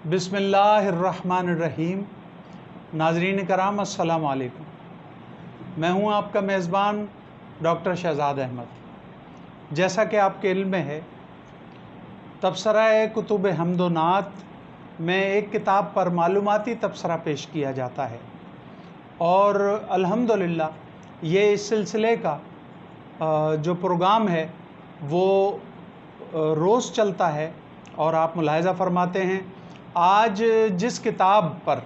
बिस्मिल्लाहिर्रहमानिर्रहीम। नाज़रीन कराम अस्सलाम वालेकुम। मैं हूं आपका मेज़बान डॉक्टर शहजाद अहमद। जैसा कि आपके इल्म में है, तबसरा कुतुब हम्द व नात में एक किताब पर मालूमाती तबसरा पेश किया जाता है और अल्हम्दुलिल्लाह ये इस सिलसिले का जो प्रोग्राम है वो रोज़ चलता है। और आप मुलाहिज़ा फरमाते हैं, आज जिस किताब पर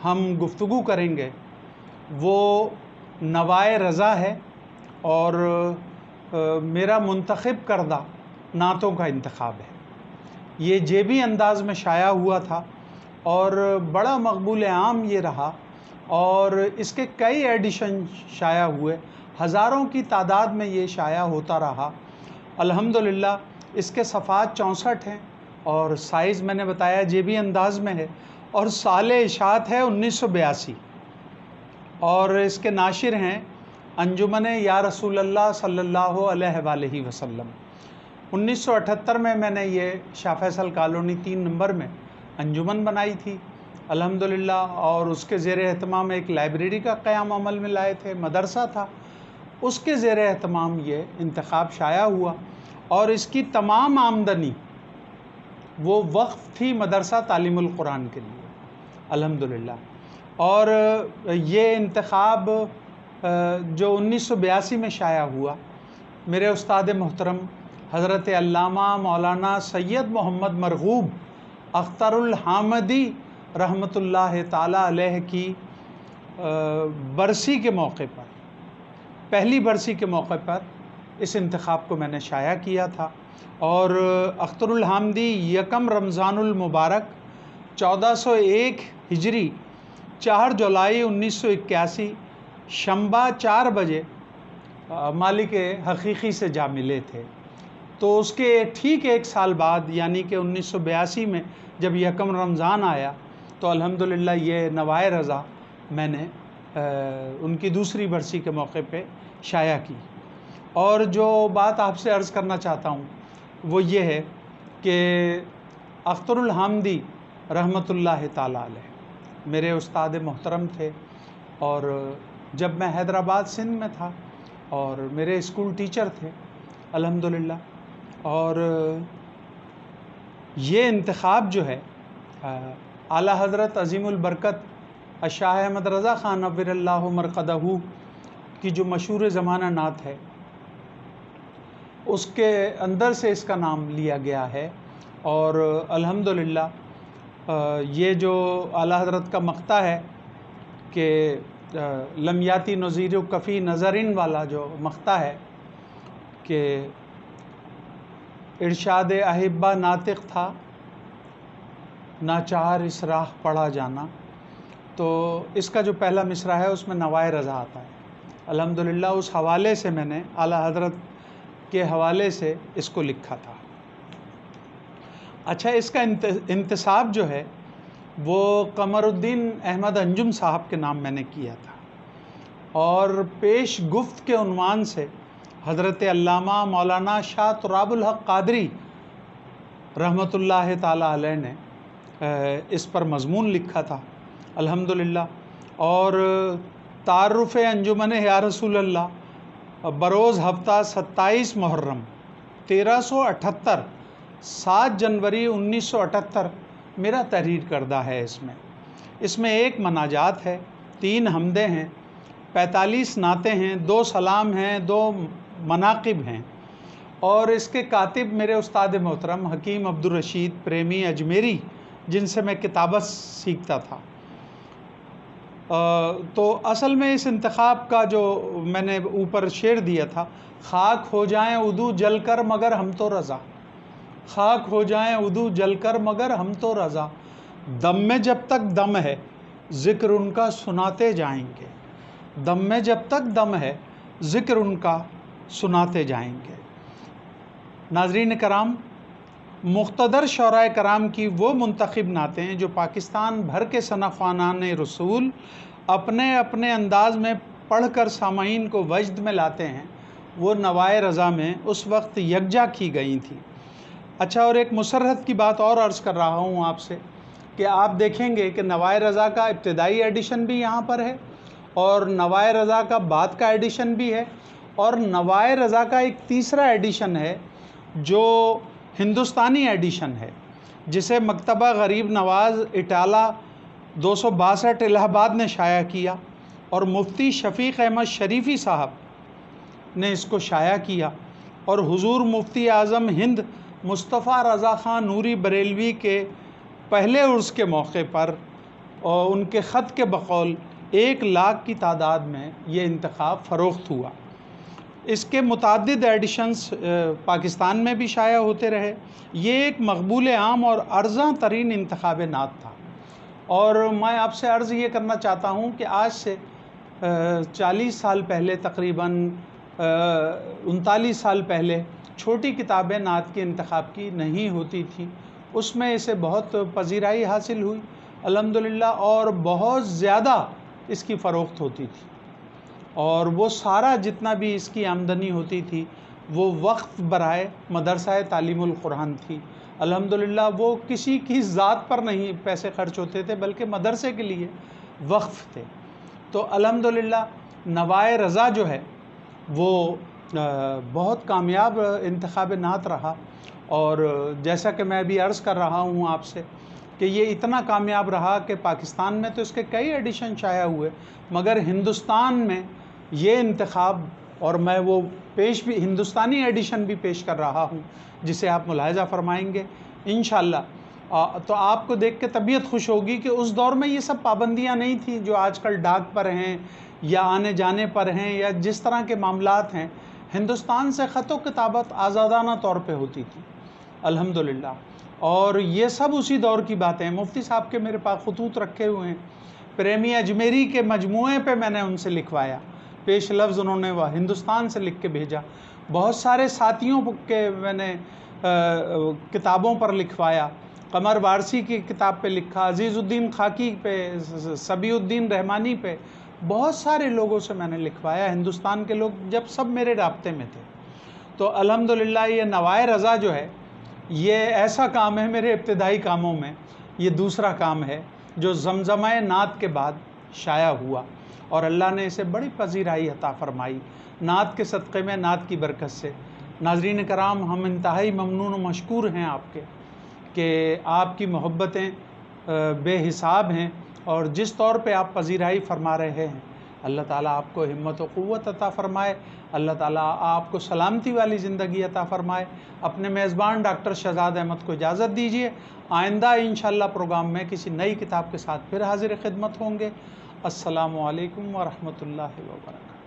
हम गुफ्तगू करेंगे वो नवाए रज़ा है और मेरा मुंतखब करदा नातों का इंतखाब है। ये जेबी अंदाज में शाया हुआ था और बड़ा मकबूल आम ये रहा और इसके कई एडिशन शाया हुए, हज़ारों की तादाद में ये शाया होता रहा। अल्हम्दुलिल्लाह इसके सफ़ात 64 हैं और साइज़ मैंने बताया जेबी अंदाज में है और साले इशात है 1982 और इसके नाशिर हैं अंजुमन या रसूल अल्लाह सल्लल्लाहु अलैहि वसल्लम। 1978 में मैंने ये शाह फैसल कॉलोनी 3 नंबर में अंजुमन बनाई थी अल्हम्दुलिल्लाह, और उसके ज़ेर एहतमाम एक लाइब्रेरी का क़याम अमल में लाए थे, मदरसा था, उसके ज़ेर एहतमाम ये इंतखाब शाया हुआ और इसकी तमाम आमदनी वो वक्फ़ थी मदरसा तालीमुल कुरान के लिए अल्हम्दुलिल्लाह। और ये इंतखाब जो 1982 में शाया हुआ, मेरे उस्ताद मोहतरम हज़रत अल्लामा मौलाना सैयद मोहम्मद मरगूब अख्तरुल हामदी रहमतुल्लाह ताला अलैह की बरसी के मौके पर, पहली बरसी के मौके पर इस इंतखाब को मैंने शाया किया था। और अख्तरुल हामदी यकम रमज़ानुल मुबारक 1401 हिजरी 4 जुलाई 1981 शंबा 4 बजे मालिक हकीकी से जा मिले थे। तो उसके ठीक 1 साल बाद यानी कि 1982 में जब यकम रमज़ान आया तो अल्हम्दुलिल्लाह ये नवाए रज़ा मैंने उनकी दूसरी बरसी के मौके पे शाया की। और जो बात आपसे अर्ज़ करना चाहता हूँ वो ये है कि अख्तरुल हामदी रहमतुल्लाह ताला अलैह मेरे उस्ताद मोहतरम थे और जब मैं हैदराबाद सिंध में था और मेरे स्कूल टीचर थे अल्हम्दुलिल्लाह। और ये इंतखाब जो है आला हज़रत अज़ीमुल बरकत शाह अहमद रज़ा ख़ान नव्वरल्लाहु मरक़दहू की जो मशहूर ज़माना नात है उसके अंदर से इसका नाम लिया गया है। और अल्हम्दुलिल्लाह ये जो आला हज़रत का मक़ता है कि लम्याती नज़ीर कफ़ी नज़रिन वाला जो मक़ता है कि इरशाद अहिब्बा नातिक़ था नाचार इस राह पढ़ा जाना, तो इसका जो पहला मिसरा है उसमें नवाए रज़ा आता है अल्हम्दुलिल्लाह। उस हवाले से मैंने आला हज़रत के हवाले से इसको लिखा था। अच्छा, इसका इंतसाब जो है वो कमरुद्दीन अहमद अंजुम साहब के नाम मैंने किया था और पेश गुफ्त के उन्वान से हज़रत अल्लामा मौलाना शाह तुराबुल हक़ क़ादरी रहमतुल्लाह ताला अलैह ने इस पर मज़मून लिखा था अल्हम्दुलिल्लाह। और तारुफ़ अंजुमन या रसूल अल्लाह बरोज़ हफ्ता 27 मुहर्रम 1378 7 जनवरी 1978 मेरा तहरीर करदा है। इसमें एक मनाजात है, 3 हमदे हैं, 45 नाते हैं, 2 सलाम हैं, 2 मनाक़िब हैं। और इसके कातिब मेरे उस्ताद मोहतरम हकीम अब्दुल रशीद प्रेमी अजमेरी, जिनसे मैं किताबत सीखता था। तो असल में इस इंतखाब का जो मैंने ऊपर शेर दिया था, खाक हो जाएं उदू जल कर मगर हम तो रज़ा, खाक हो जाएं उदू जल कर मगर हम तो रज़ा, दम में जब तक दम है ज़िक्र उनका सुनाते जाएंगे, दम में जब तक दम है ज़िक्र उनका सुनाते जाएंगे। नाज़रीन कराम, मुक़्तदर शौराए कराम की वो मुंतखब नातें हैं जो पाकिस्तान भर के सनफ़ानान रसूल अपने अपने अंदाज़ में पढ़ कर सामाईन को वजद में लाते हैं, वो नवाए रज़ा में उस वक्त यकजा की गई थी। اچھا، اور ایک مسرت کی بات اور عرض کر رہا ہوں آپ سے کہ آپ دیکھیں گے کہ نوائے رضا کا ابتدائی ایڈیشن بھی یہاں پر ہے، اور نوائے رضا کا بعد کا ایڈیشن بھی ہے، اور نوائے رضا کا ایک تیسرا ایڈیشن ہے جو ہندوستانی ایڈیشن ہے، جسے مکتبہ غریب نواز اٹالہ 262 الہ آباد نے شائع کیا، اور مفتی شفیق احمد شریفی صاحب نے اس کو شائع کیا، اور حضور مفتی اعظم ہند مصطفیٰ رضا خان نوری بریلوی کے پہلے عرس کے موقع پر اور ان کے خط کے بقول 1,00,000 کی تعداد میں یہ انتخاب فروخت ہوا۔ اس کے متعدد ایڈیشنز پاکستان میں بھی شائع ہوتے رہے۔ یہ ایک مقبول عام اور ارزاں ترین انتخاب نعت تھا، اور میں آپ سے عرض یہ کرنا چاہتا ہوں کہ آج سے 40 سال پہلے، تقریباً 39 سال پہلے، چھوٹی کتابیں نعت کے انتخاب کی نہیں ہوتی تھی، اس میں اسے بہت پذیرائی حاصل ہوئی الحمدللہ، اور بہت زیادہ اس کی فروخت ہوتی تھی، اور وہ سارا جتنا بھی اس کی آمدنی ہوتی تھی وہ وقف برائے مدرسہ تعلیم القرآن تھی الحمدللہ۔ وہ کسی کی ذات پر نہیں پیسے خرچ ہوتے تھے، بلکہ مدرسے کے لیے وقف تھے۔ تو الحمدللہ نوائے رضا جو ہے وہ بہت کامیاب انتخاب نعت رہا، اور جیسا کہ میں ابھی عرض کر رہا ہوں آپ سے کہ یہ اتنا کامیاب رہا کہ پاکستان میں تو اس کے کئی ایڈیشن شائع ہوئے، مگر ہندوستان میں یہ انتخاب، اور میں وہ بھی ہندوستانی ایڈیشن بھی پیش کر رہا ہوں جسے آپ ملاحظہ فرمائیں گے انشاءاللہ، تو آپ کو دیکھ کے طبیعت خوش ہوگی کہ اس دور میں یہ سب پابندیاں نہیں تھیں جو آج کل ڈاک پر ہیں یا آنے جانے پر ہیں یا جس طرح کے معاملات ہیں۔ ہندوستان سے خط و کتابت آزادانہ طور پہ ہوتی تھی الحمدللہ، اور یہ سب اسی دور کی باتیں ہیں۔ مفتی صاحب کے میرے پاس خطوط رکھے ہوئے ہیں، پریمی اجمیری کے مجموعے پہ میں نے ان سے لکھوایا، پیش لفظ انہوں نے وہ ہندوستان سے لکھ کے بھیجا، بہت سارے ساتھیوں کے میں نے کتابوں پر لکھوایا، قمر وارسی کی کتاب پہ لکھا، عزیز الدین خاکی پہ، سبی الدین رحمانی پہ، بہت سارے لوگوں سے میں نے لکھوایا، ہندوستان کے لوگ جب سب میرے رابطے میں تھے۔ تو الحمدللہ یہ نوائے رضا جو ہے یہ ایسا کام ہے میرے ابتدائی کاموں میں، یہ دوسرا کام ہے جو زمزمہ نعت کے بعد شائع ہوا، اور اللہ نے اسے بڑی پذیرائی عطا فرمائی نعت کے صدقے میں، نعت کی برکت سے۔ ناظرین کرام، ہم انتہائی ممنون و مشکور ہیں آپ کے کہ آپ کی محبتیں بے حساب ہیں، اور جس طور پہ آپ پذیرائی فرما رہے ہیں، اللہ تعالیٰ آپ کو ہمت و قوت عطا فرمائے، اللہ تعالیٰ آپ کو سلامتی والی زندگی عطا فرمائے۔ اپنے میزبان ڈاکٹر شہزاد احمد کو اجازت دیجیے، آئندہ انشاءاللہ پروگرام میں کسی نئی کتاب کے ساتھ پھر حاضر خدمت ہوں گے۔ السلام علیکم ورحمۃ اللہ وبرکاتہ۔